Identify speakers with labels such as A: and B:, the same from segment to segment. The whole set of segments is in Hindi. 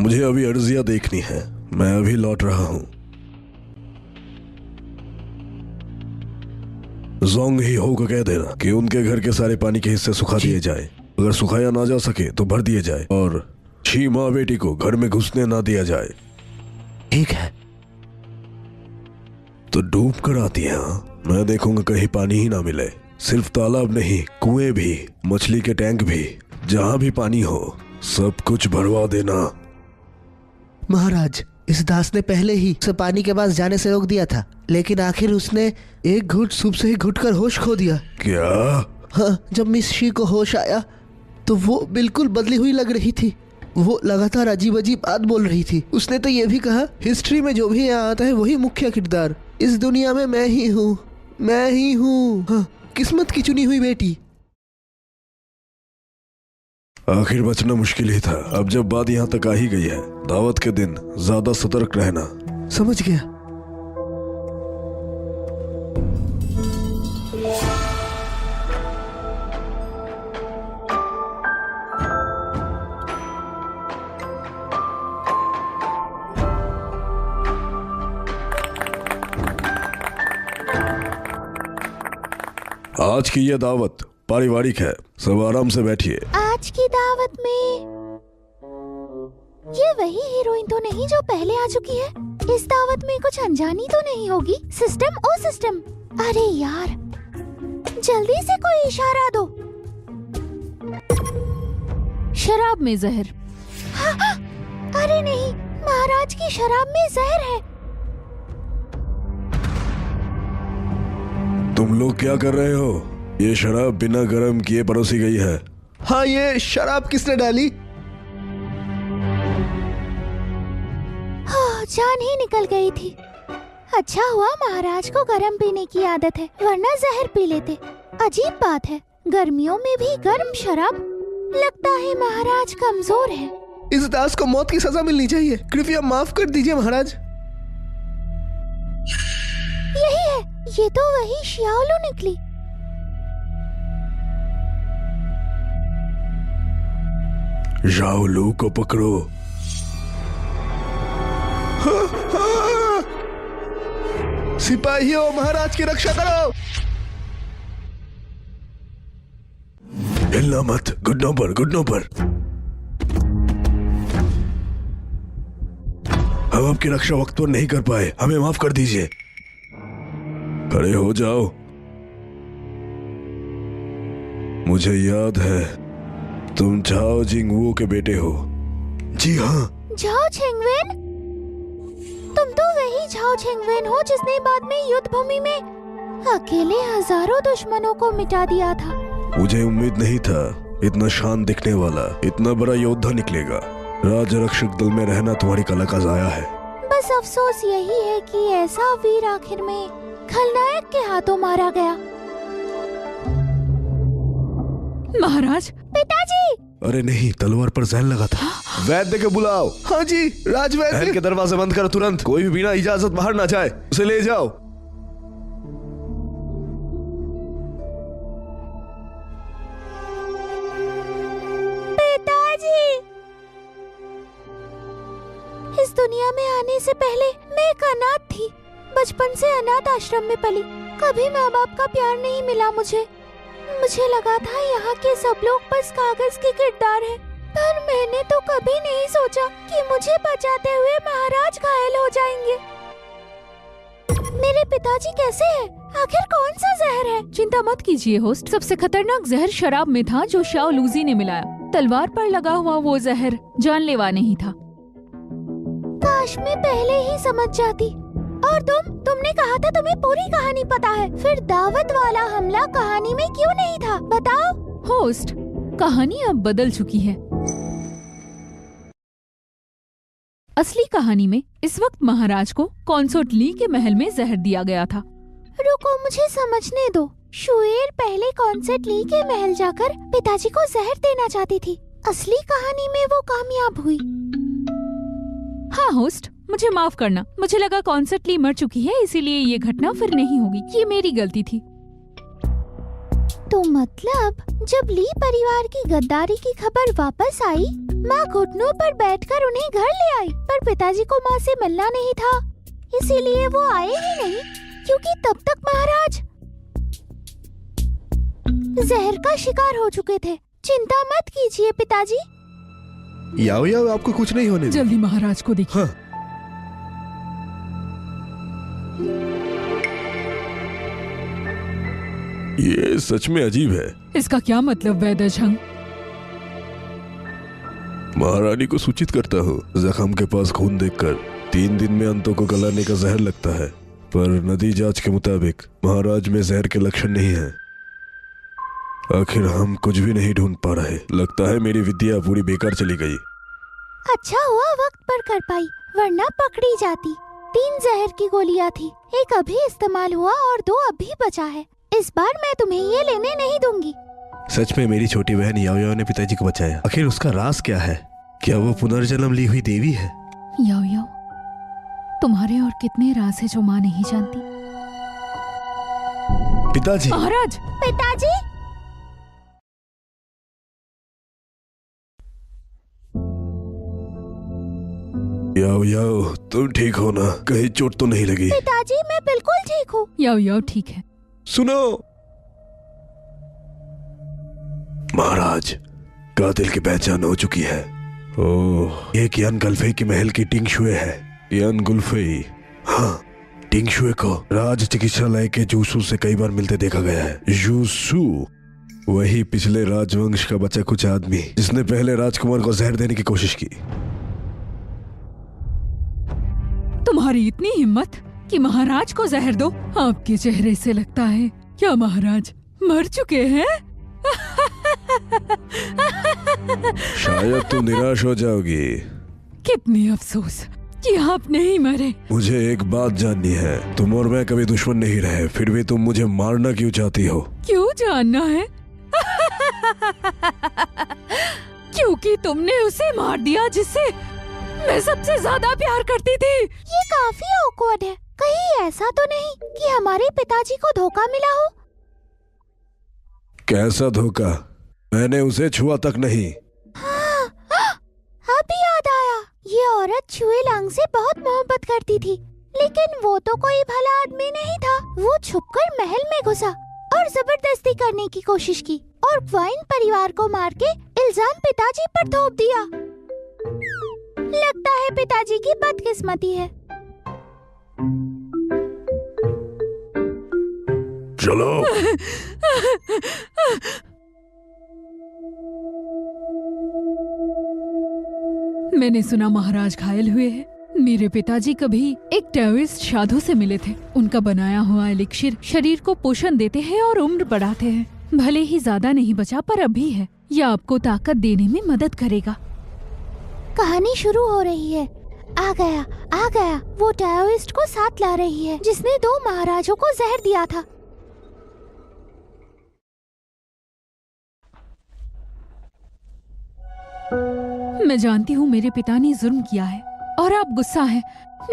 A: मुझे अभी अर्जिया देखनी है, मैं अभी लौट रहा हूँ। जोंग ही हो को कह देना कि उनके घर के सारे पानी के हिस्से सुखा दिए जाए। अगर सुखाया ना जा सके तो भर दिए जाए और शी माँ बेटी को घर में घुसने ना दिया जाए।
B: ठीक है।
A: तो डूब कर आती है। मैं देखूंगा कहीं पानी ही ना मिले। सिर्फ तालाब नहीं, कुएं भी, मछली के टैंक भी, जहां भी पानी हो सब कुछ भरवा देना।
B: महाराज, इस दास ने पहले ही उसे पानी के पास जाने से रोक दिया था, लेकिन आखिर उसने एक घूंट सूप से ही घुटकर होश खो दिया।
A: क्या?
B: हाँ, जब मिस शी को होश आया तो वो बिल्कुल बदली हुई लग रही थी। वो लगातार अजीब अजीब बात बोल रही थी। उसने तो ये भी कहा, हिस्ट्री में जो भी यहाँ आता है वही मुख्य किरदार। इस दुनिया में मैं ही हूँ, मैं ही हूँ। हाँ, किस्मत की चुनी हुई बेटी।
A: आखिर बचना मुश्किल ही था। अब जब बात यहाँ तक आ ही गई है, दावत के दिन ज्यादा सतर्क रहना।
B: समझ गया।
A: आज की ये दावत पारिवारिक है, सब आराम से बैठिए।
C: आज की दावत में ये वही हीरोइन तो नहीं जो पहले आ चुकी है? इस दावत में कुछ अनजानी तो नहीं होगी? सिस्टम ओ सिस्टम, अरे यार जल्दी से कोई इशारा दो।
D: शराब में जहर।
C: हाँ, अरे नहीं, महाराज की शराब में जहर है।
A: तुम लोग क्या कर रहे हो? ये शराब बिना गर्म किए परोसी गई है।
B: हाँ, ये शराब किसने डाली?
C: हाँ, जान ही निकल गई थी। अच्छा हुआ महाराज को गर्म पीने की आदत है, वरना जहर पी लेते। अजीब बात है, गर्मियों में भी गर्म शराब। लगता है महाराज कमजोर है।
B: इस दास को मौत की सजा मिलनी चाहिए। कृपया माफ कर दीजिए महाराज।
C: यही है, ये तो वही शियाओलू निकली।
A: शाओलू को पकड़ो।
B: सिपाहियों, महाराज की रक्षा करो।
A: हिलना मत। घुटनों पर, घुटनों पर। हम आपकी रक्षा वक्त पर नहीं कर पाए, हमें माफ कर दीजिए। खड़े हो जाओ। मुझे याद है तुम झाओ जिंगवू के बेटे हो।
B: जी हाँ।
C: झाओ छेंगवेन? तुम तो वही झाओ छेंगवेन हो जिसने बाद में युद्ध भूमि में अकेले हजारों दुश्मनों को मिटा दिया था।
A: मुझे उम्मीद नहीं था इतना शान दिखने वाला, इतना बड़ा योद्धा निकलेगा। राज रक्षक दल में रहना तुम्हारी कला का जाया है।
C: बस अफसोस यही है कि ऐसा वीर आखिर में खलनायक के हाथों मारा गया।
D: महाराज।
C: पिताजी।
A: अरे नहीं, तलवार पर जहर लगा था।
B: वैद्य को बुलाओ। हाँ जी, राजवैद्य।
A: महल के दरवाजे बंद करो तुरंत। कोई भी बिना इजाजत बाहर ना जाए। उसे ले जाओ।
C: पिताजी, इस दुनिया में आने से पहले मैं एक अनाथ थी। बचपन से अनाथ आश्रम में पली। कभी माँ बाप का प्यार नहीं मिला मुझे लगा था यहाँ के सब लोग बस कागज के किरदार हैं। पर मैंने तो कभी नहीं सोचा कि मुझे बचाते हुए महाराज घायल हो जाएंगे। मेरे पिताजी कैसे हैं? आखिर कौन सा जहर है?
D: चिंता मत कीजिए होस्ट, सबसे खतरनाक जहर शराब में था जो शाओ लूजी ने मिलाया। तलवार पर लगा हुआ वो जहर जानलेवा नहीं था।
C: काश मैं पहले ही समझ जाती। और तुमने कहा था तुम्हें पूरी कहानी पता है, फिर दावत वाला हमला कहानी में क्यों नहीं था? बताओ।
D: होस्ट, कहानी अब बदल चुकी है। असली कहानी में इस वक्त महाराज को कॉन्सोर्ट ली के महल में जहर दिया गया था।
C: रुको, मुझे समझने दो। शुएर पहले कॉन्सर्ट ली के महल जाकर पिताजी को जहर देना चाहती थी। असली कहानी में वो कामयाब हुई।
D: हाँ होस्ट, मुझे माफ करना। मुझे लगा कॉन्सर्ट ली मर चुकी है, इसीलिए ये घटना फिर नहीं होगी। ये मेरी गलती थी।
C: तो मतलब जब ली परिवार की गद्दारी की खबर वापस आई, माँ घुटनों पर बैठकर उन्हें घर ले आई, पर पिताजी को माँ से मिलना नहीं था, इसीलिए वो आए ही नहीं, क्योंकि तब तक महाराज जहर का शिकार हो चुके थे। चिंता मत कीजिए पिताजी।
A: याओ याओ, आपको कुछ नहीं होने दे।
D: जल्दी महाराज को देखिए।
A: हाँ। ये सच में अजीब है।
D: इसका क्या मतलब वैद्यझंग?
A: महारानी को सूचित करता हूँ। जख्म के पास खून देखकर 3 दिन में अंतों को गलाने का जहर लगता है, पर नदी जांच के मुताबिक महाराज में जहर के लक्षण नहीं है। आखिर हम कुछ भी नहीं ढूंढ पा रहे। लगता है मेरी विद्या पूरी बेकार चली गई।
C: अच्छा हुआ वक्त पर कर पाई, वरना पकड़ी जाती। 3 जहर की गोलियां थी, एक अभी इस्तेमाल हुआ और 2 अभी बचा है। इस बार मैं तुम्हें ये लेने नहीं दूंगी।
A: सच में मेरी छोटी बहन याओ याओ ने पिताजी को बचाया। आखिर उसका राज क्या है? क्या वो पुनर्जन्म ली हुई देवी है?
D: याओ याओ, तुम्हारे और कितने राज है जो माँ नहीं जानती।
A: पिताजी।
D: महाराज।
C: पिताजी।
A: याओ याओ, तुम ठीक हो ना? कहीं चोट तो नहीं लगी?
C: पिताजी मैं बिल्कुल ठीक हूँ।
D: याओ याओ ठीक है।
A: सुनो महाराज, कातिल की पहचान हो चुकी है। ओह, ये कियान गुल्फे की महल की टिंगशुए है। कियान गुल्फे, हाँ, टिंगशुए को राज चिकित्सालय के जूसू से कई बार मिलते देखा गया है। जूसू वही पिछले राजवंश का बचा कुछ आदमी जिसने पहले राजकुमार को जहर देने की कोशिश की।
D: तुम्हारी इतनी हिम्मत कि महाराज को जहर दो? आपके चेहरे से लगता है क्या महाराज मर चुके हैं?
A: शायद तुम निराश हो जाओगी।
D: कितनी अफसोस कि आप नहीं मरे।
A: मुझे एक बात जाननी है, तुम और मैं कभी दुश्मन नहीं रहे, फिर भी तुम मुझे मारना क्यों चाहती हो?
D: क्यों जानना है? क्योंकि तुमने उसे मार दिया जिससे मैं सबसे ज्यादा प्यार करती थी।
C: ये काफी ऑकवर्ड है। कहीं ऐसा तो नहीं कि हमारे पिताजी को धोखा मिला हो?
A: कैसा धोखा? मैंने उसे छुआ तक नहीं।
C: हाँ, अब याद आया, ये औरत छुएलांग से बहुत मोहब्बत करती थी, लेकिन वो तो कोई भला आदमी नहीं था। वो छुपकर महल में घुसा और जबरदस्ती करने की कोशिश की और वाइन परिवार को मार के इल्जाम पिताजी पर थोप दिया। लगता है पिताजी की बदकिस्मती है।
A: चलो।
D: मैंने सुना महाराज घायल हुए हैं। मेरे पिताजी कभी एक टेररिस्ट साधु से मिले थे। उनका बनाया हुआ एलिक्सिर शरीर को पोषण देते हैं और उम्र बढ़ाते हैं। भले ही ज्यादा नहीं बचा, पर अभी है। यह आपको ताकत देने में मदद करेगा।
C: कहानी शुरू हो रही है। आ गया। वो टेररिस्ट को साथ ला रही है जिसने 2 महाराजों को जहर दिया था।
D: मैं जानती हूँ मेरे पिता ने जुर्म किया है और आप गुस्सा हैं,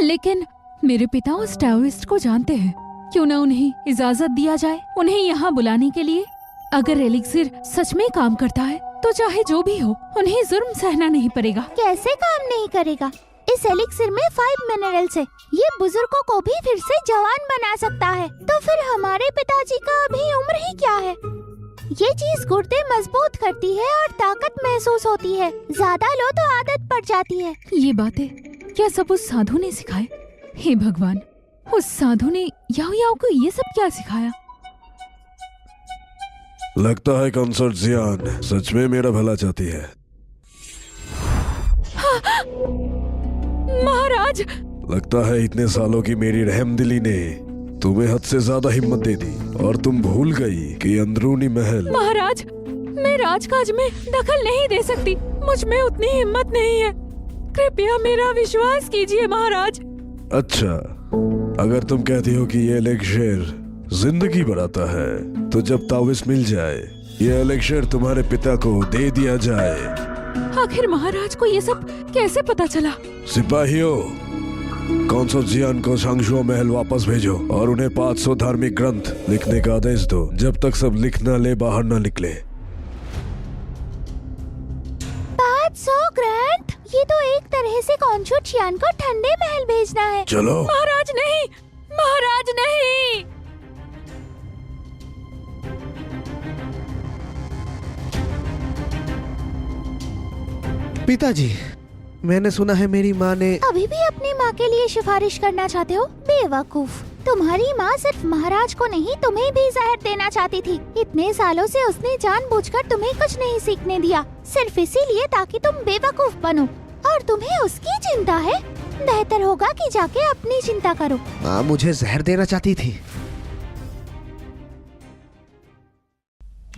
D: लेकिन मेरे पिता उस टेररिस्ट को जानते हैं। क्यों न उन्हें इजाजत दिया जाए उन्हें यहाँ बुलाने के लिए। अगर एलिक्सिर सच में काम करता है तो चाहे जो भी हो, उन्हें जुर्म सहना नहीं पड़ेगा।
C: कैसे काम नहीं करेगा? इस एलिक्सिर में 5 मिनरल्स है। ये बुजुर्गों को भी फिर से जवान बना सकता है। तो फिर हमारे पिताजी का अभी उम्र ही क्या है? ये चीज गुर्दे मजबूत करती है और ताकत महसूस होती है। ज्यादा लो तो आदत पड़ जाती है।
D: ये बातें क्या सब उस साधु ने सिखाए? हे भगवान, उस साधु ने याओ याओ को ये सब क्या सिखाया?
A: लगता है कंसर्ट जियान सच में मेरा भला चाहती है।
D: महाराज,
A: लगता है इतने सालों की मेरी रहमदिली ने तुम्हें हद से ज्यादा हिम्मत दे दी और तुम भूल गई कि अंदरूनी महल।
D: महाराज, मैं राजकाज में दखल नहीं दे सकती। मुझ में उतनी हिम्मत नहीं है। कृपया मेरा विश्वास कीजिए महाराज।
A: अच्छा, अगर तुम कहती हो कि ये एलिक्सिर जिंदगी बढ़ाता है, तो जब ताविज़ मिल जाए ये एलिक्सिर तुम्हारे पिता को दे दिया जाए।
D: आखिर महाराज को ये सब कैसे पता चला?
A: सिपाहियों, कॉन्सोजियान को सांगशुओ महल वापस भेजो और उन्हें 500 धार्मिक ग्रंथ लिखने का आदेश दो जब तक सब लिख न ले बाहर न निकले।
C: 500 ग्रैंड? ये तो एक तरह से कॉन्सोजियान को ठंडे महल भेजना है।
A: चलो।
D: महाराज नहीं, महाराज नहीं।
B: पिताजी, मैंने सुना है मेरी माँ ने।
C: अभी भी अपनी माँ के लिए सिफारिश करना चाहते हो? बेवकूफ, तुम्हारी माँ सिर्फ महाराज को नहीं तुम्हें भी जहर देना चाहती थी। इतने सालों से उसने जानबूझकर तुम्हें कुछ नहीं सीखने दिया, सिर्फ इसीलिए ताकि तुम बेवकूफ बनो। और तुम्हें उसकी चिंता है? बेहतर होगा कि जाके अपनी चिंता करो।
B: माँ मुझे जहर देना चाहती थी।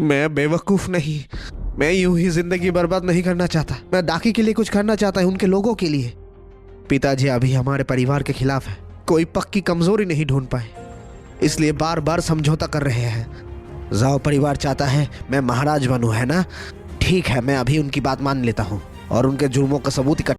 B: मैं बेवकूफ नहीं, मैं यूं ही जिंदगी बर्बाद नहीं करना चाहता। मैं दाकी के लिए कुछ करना चाहता हूं, उनके लोगों के लिए। पिताजी अभी हमारे परिवार के खिलाफ है, कोई पक्की कमजोरी नहीं ढूंढ पाए, इसलिए बार बार समझौता कर रहे हैं। जाओ परिवार चाहता है मैं महाराज बनूं, है ना? ठीक है, मैं अभी उनकी बात मान लेता हूँ और उनके जुर्मों का सबूत इकट्ठा